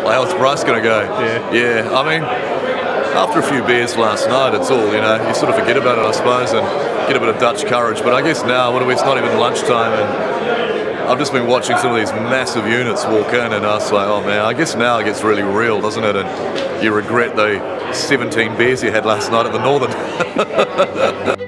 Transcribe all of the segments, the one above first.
Well, how's Bryce going to go? Yeah, I mean, after a few beers last night, it's all, you sort of forget about it, I suppose, and get a bit of Dutch courage. But I guess now, it's not even lunchtime, and I've just been watching some of these massive units walk in, and I was like, oh man, I guess now it gets really real, doesn't it? And you regret the 17 beers you had last night at the Northern.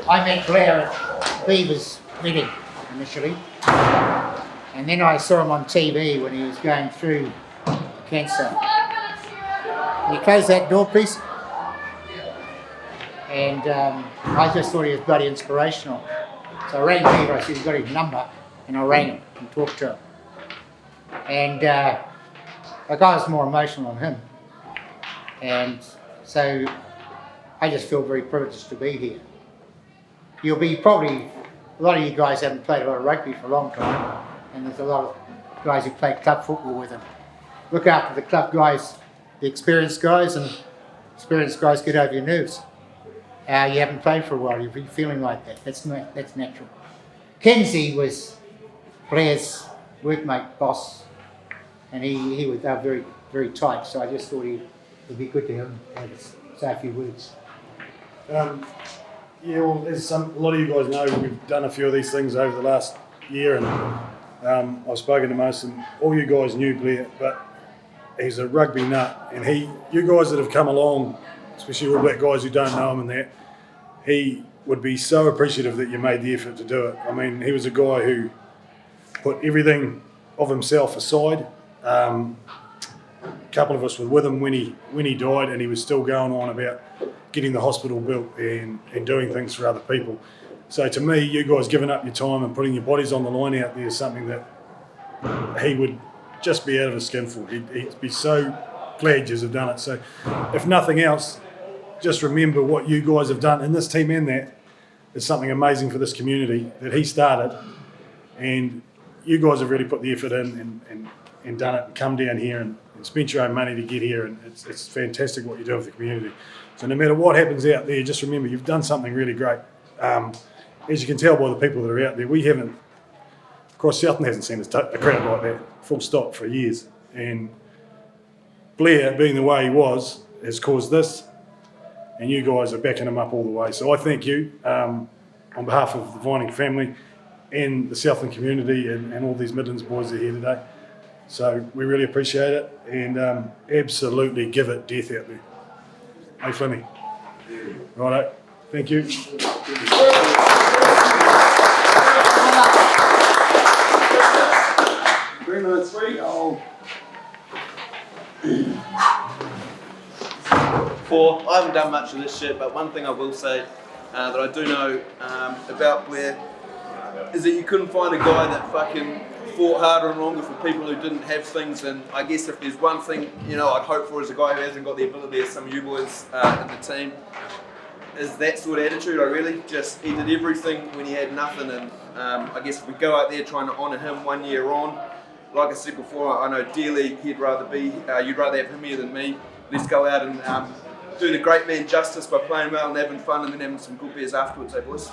I met Blair at Beaver's wedding initially, and then I saw him on TV when he was going through cancer. Can you close that door, please? And I just thought he was bloody inspirational. So I rang Beaver, I said, he's got his number, and I rang him and talked to him. And like I was more emotional than him. And so I just feel very privileged to be here. You'll be probably, a lot of you guys haven't played a lot of rugby for a long time, and there's a lot of guys who play club football with him. Look after the club guys, the experienced guys, and experienced guys get over your nerves. You haven't played for a while, you'll be feeling like that. That's natural. Kenzie was Blair's workmate, boss, and they were very, very tight, so I just thought it would be good to him to say a few words. Yeah, well, as a lot of you guys know, we've done a few of these things over the last year, and I've spoken to most of them. All you guys knew Blair, but he's a rugby nut, and you guys that have come along, especially All Black guys who don't know him and that, he would be so appreciative that you made the effort to do it. I mean, he was a guy who put everything of himself aside A couple of us were with him when he died, and he was still going on about getting the hospital built and doing things for other people. So to me, you guys giving up your time and putting your bodies on the line out there is something that he would just be out of his skin for. He'd be so glad you have done it. So if nothing else, just remember what you guys have done in this team, and that is something amazing for this community that he started, and you guys have really put the effort in and done it and come down here and spent your own money to get here, and it's fantastic what you do with the community. So no matter what happens out there, just remember you've done something really great. As you can tell by the people that are out there, we haven't, across Southland hasn't seen a crowd like that, full stop, for years. And Blair, being the way he was, has caused this, and you guys are backing him up all the way. So I thank you on behalf of the Vining family and the Southland community and all these Midlands boys that are here today. So we really appreciate it, and absolutely give it death out there. Hey, Flinny. Righto. Thank you. 3 minutes, 3 goal. 4. I haven't done much of this shit, but one thing I will say that I do know about Blair is that you couldn't find a guy that fucking fought harder and longer for people who didn't have things. And I guess if there's one thing, you know, I'd hope for as a guy who hasn't got the ability as some of you boys in the team, is that sort of attitude. I really just, he did everything when he had nothing, and I guess if we go out there trying to honour him 1 year on, like I said before, I know dearly you'd rather have him here than me. Let's go out and do the great man justice by playing well and having fun, and then having some good beers afterwards, eh boys?